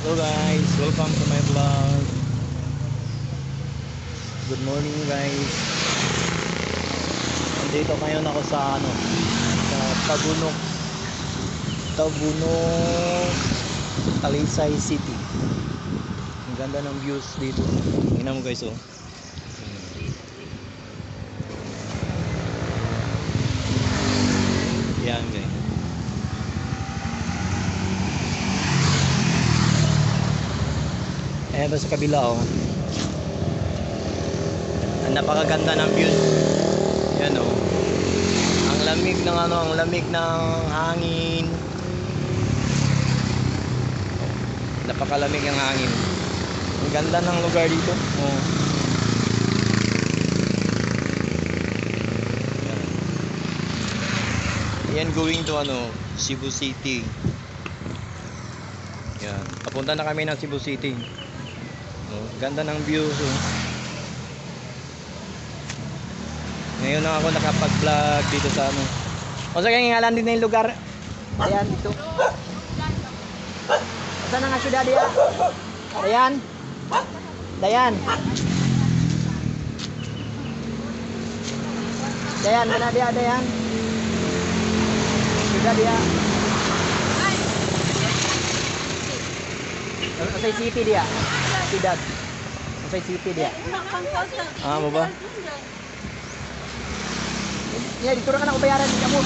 Hello guys, welcome to my vlog. Good morning guys. Nandito ngayon ako sa sa Tabunok, Talisay City. Ang ganda ng views dito. Tingnan mo guys oh. Yan guys. Ayan ba sa kabila oh. Ang napakaganda ng views. Yan oh. Ang lamig ng hangin. Napakalamig ng hangin. Ang ganda ng lugar dito. Oh. Yan going to Cebu City. Yan. Papunta na kami ng Cebu City. Oh, ganda ng views oh. Ngayon na ako nakapag-vlog dito sa O sa kanya ngalan din na yung lugar. Ayan dito. Saan nga syudad ya? Dayan. Dayan. Dayan, mana dia Dayan? Syudad dia. Sa city dia. Syudad. Sa city dia. Ah, mo ba? Ya, dito ka na bayaran ni kamu.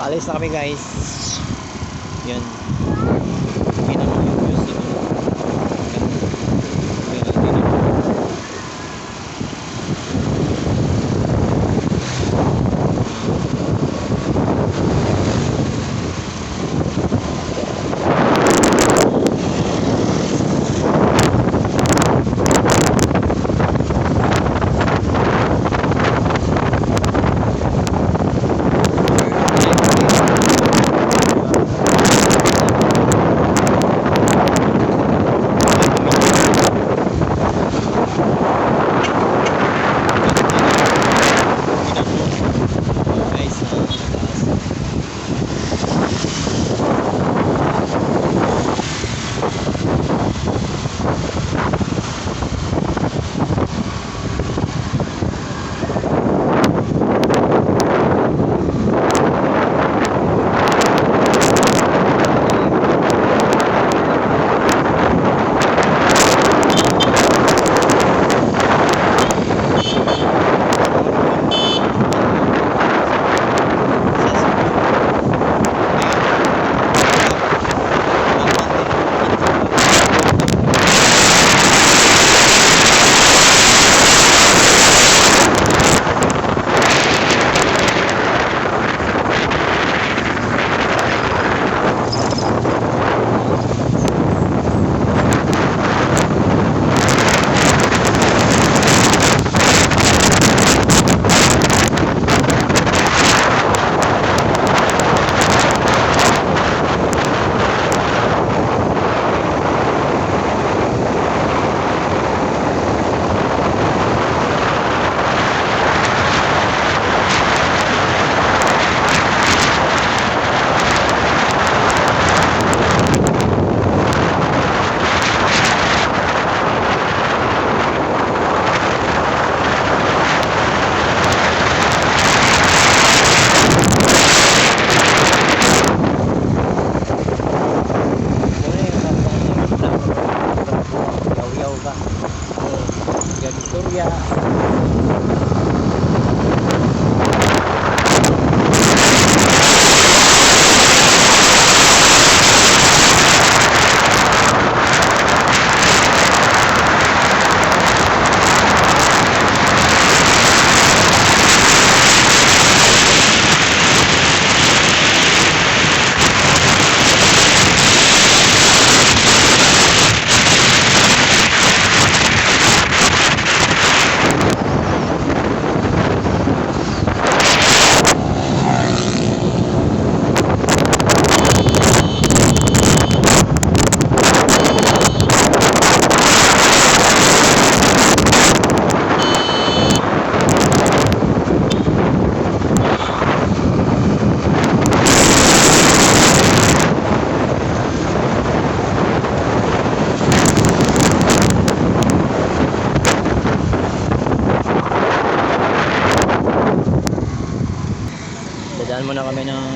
Paalis na kami guys. Yan. Tingnan mo yung views dito.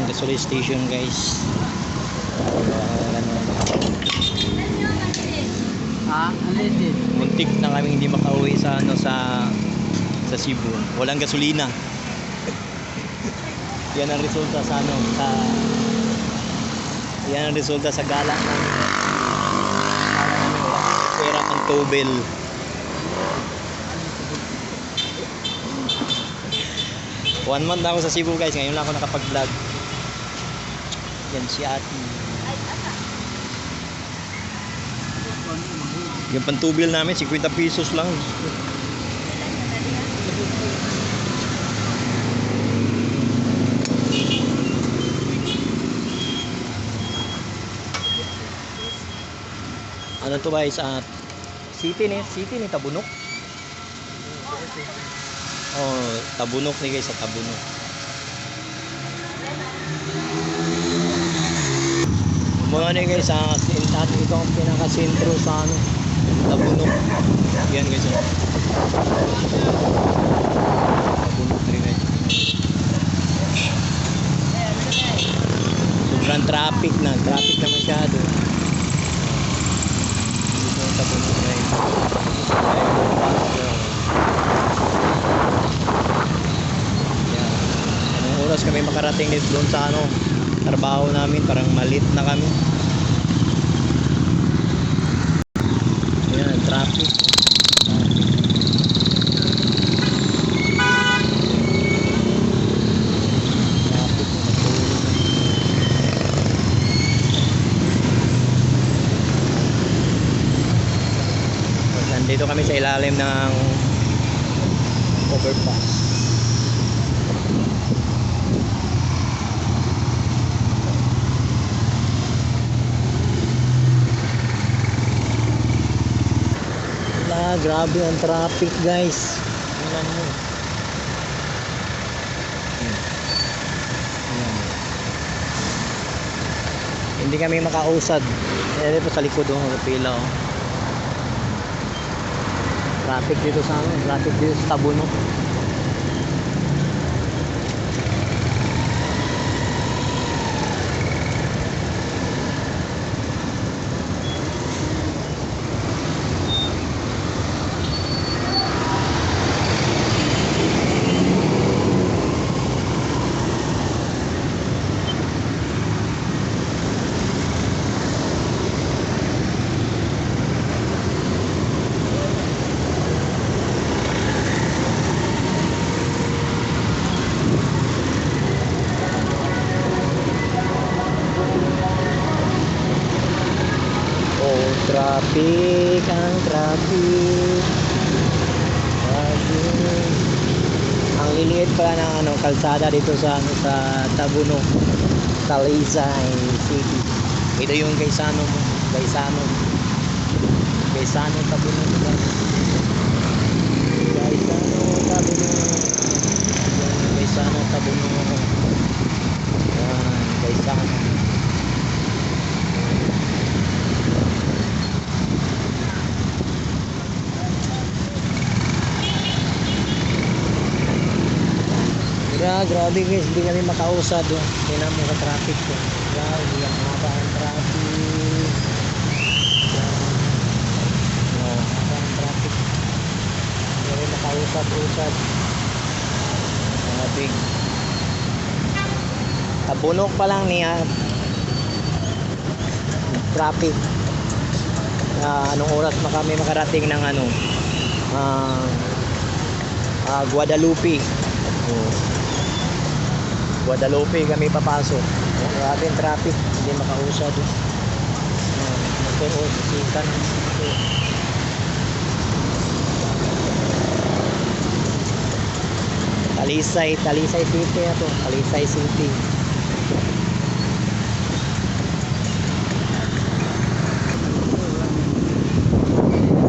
gasoline station guys. Muntik na kami hindi makauwi sa sa Cebu. Walang gasolina. Yan ang resulta sa gala ng pera pang tubel. One month na ako sa Cebu guys. Ngayon lang ako nakapag-vlog. Yan si ate. Yung pantubil namin 50 pesos lang. Ano to guys? City ni Tabunok. Oh, Tabunok ni guys, sa Tabunok. Mga ni guys, ito ang pinaka-sentro sa Tabunok. Yan guys. Tabunok rin guys. Sobrang traffic na masyado. Dito ang Tabunok guys. Yan. Anong oras kami makarating dito doon sa trabaho namin, parang malit na kami. Ayan, traffic. Nandito kami sa ilalim ng overpass. Grabe ang traffic guys. Tingnan mo. Hindi kami makausad. Dito sa likod ng pila. Traffic dito sa Tabunok. Ang traffic. Ang liliit pala ng kalsada dito sa Tabunok, Talisay City. Ito yung Gaisano Tabunok. Gaisano Tabunok. Yan, Gaisano. Grabe guys, hindi kami makausad. Tingnan mo sa traffic ko. Grabe, ang haba ang traffic. Haba ang traffic. Hindi kami makausad. Grabe. Tabunok pa lang niya. Traffic. Anong oras kami makarating ng Guadalupe. Guadalupe kami papasok. Grabe ang traffic, hindi makausad. Motor o sikan. Talisay City na to. Talisay City.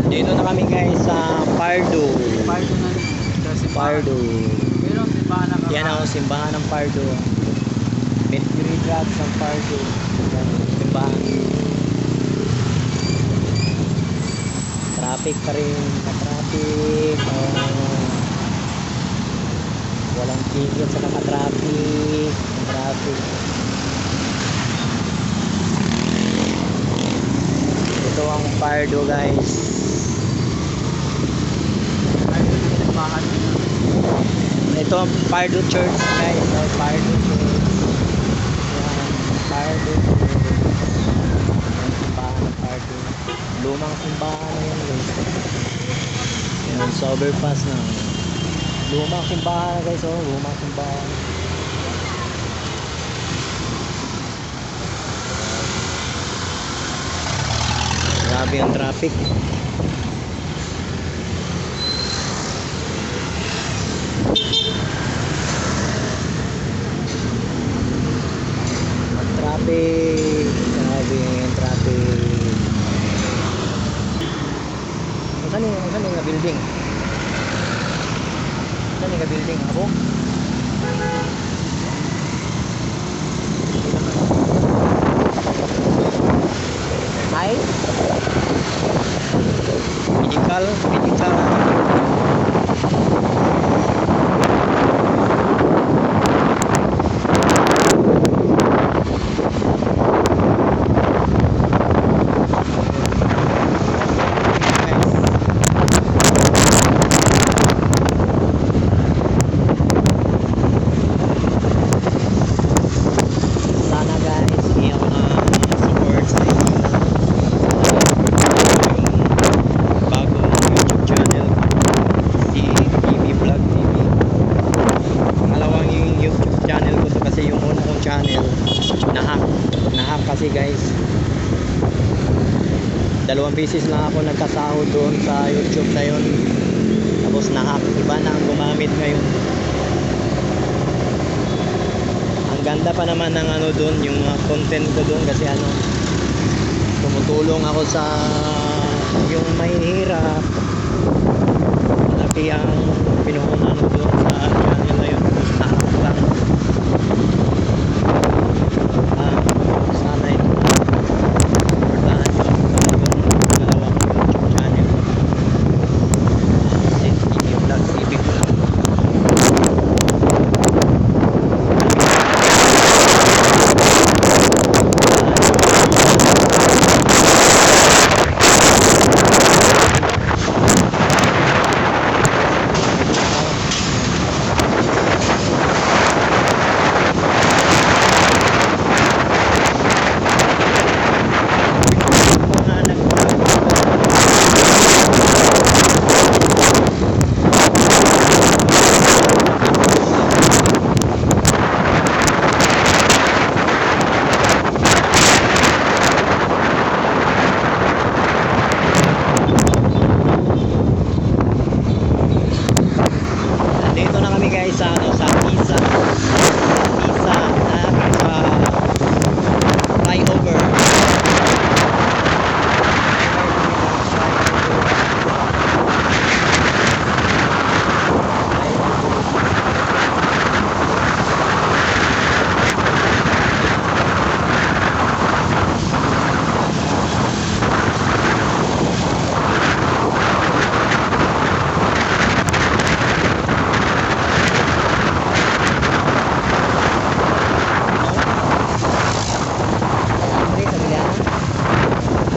Dito na kami guys sa Pardo. Pardo. Yan ang simbahan ng Pardo. Mercury Drugs ng Pardo. Yan ang simbahan. Traffic pa rin. Traffic. Walang tigil sa naka-traffic. traffic. Ito ang Pardo guys. Ito ang Pardo Church guys. Pardo Church. Yan, Pardo Church. Ang simbahan ng Pardo. Lumang simbahan na yan guys. Yan, sa overpass na. Lumang simbahan na guys. Lumang simbahan. Grabe ang traffic. Traffic. Grabe ang traffic. Saan yung building? Saan yung building? Ako? Hi? Medical. Sana guys, yung support sa inyo. Bagong YouTube channel, si TV Vlog TV. Pangalawang yung YouTube channel ko to kasi yung una kong channel nahack kasi guys. 2 beses lang ako nagkasahod doon sa YouTube na yun, tapos nahack. Iba na ang gumamit ngayon. Ang ganda pa naman ng ano doon, yung content ko doon kasi tumutulong ako sa yung mahihirap. Malaki ang pinuhunan ko doon sa channel na yun. Tapos nahack lang. Sana ito supportahan nyo yung dalawang YouTube channel, TV Vlog TV ko lang. Sa Pisa na flyover.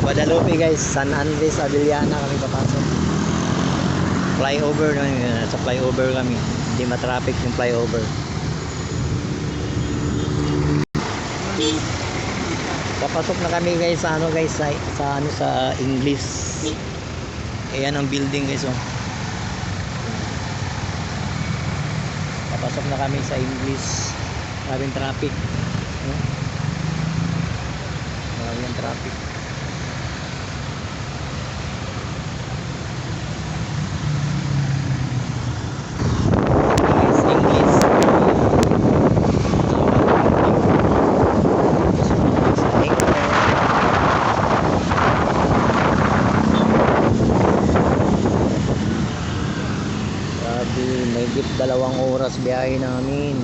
Guadalupe guys, San Andres, Abiliana kami papasok. Flyover na yun, sa flyover kami. Hindi matraffic yung flyover. Papasok na kami guys sa sa English. Ayan ang building guys Papasok na kami sa English. Maraming traffic. Maraming traffic. Mahigit 2 oras biyahe namin.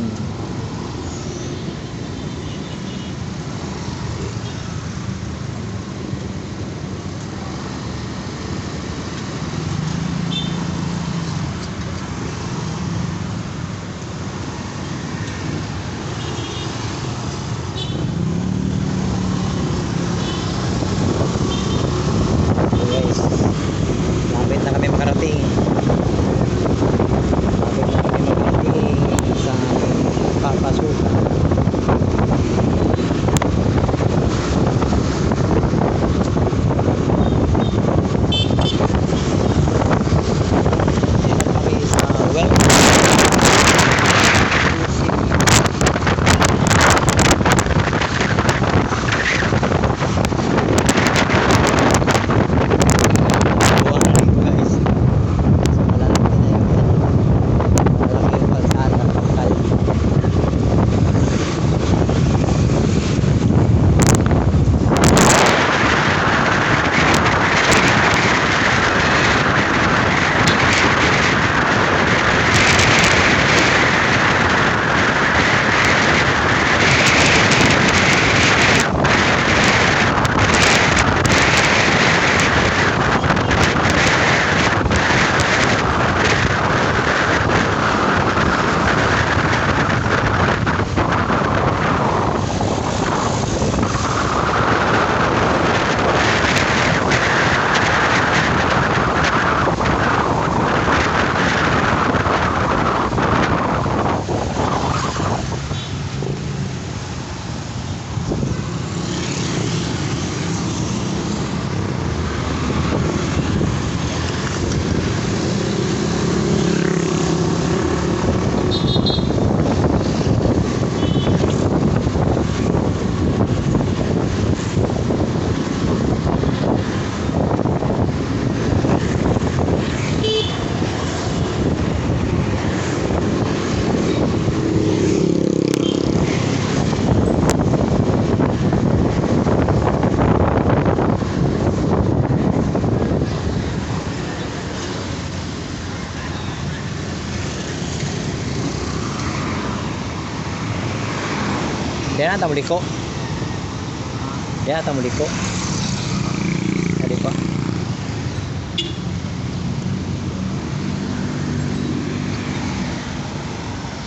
Yan ang tamuliko. Yan ang tamuliko. Hindi pa.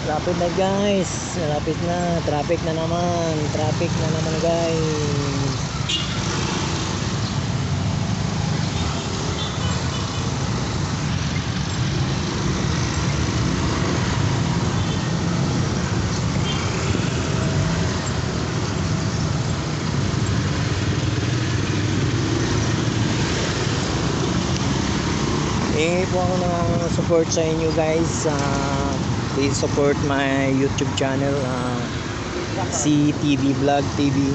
Lapit na guys. Lapit na. Traffic na naman. Traffic na naman guys. Po ako ng support sa inyo guys. Please support my YouTube channel, CTV Vlog TV.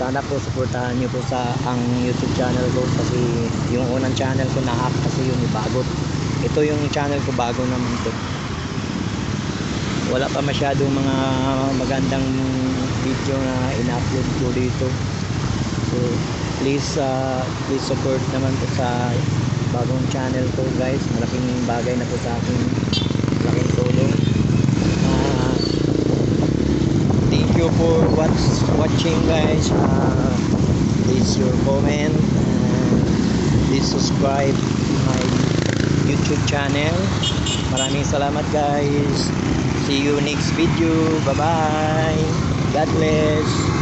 Sana po supportahan nyo po sa ang YouTube channel ko, kasi yung unang channel ko na-hack kasi yun, bago. Ito yung channel ko, bago naman ito. Wala pa masyadong mga magandang video na in-upload ko dito. So please support naman po sa bagong channel ko guys. Malaking bagay na po sa akin, malaking tulong. Thank you for watching guys. Please your comment, please subscribe my YouTube channel. Maraming salamat guys. See you next video. Bye bye. God bless.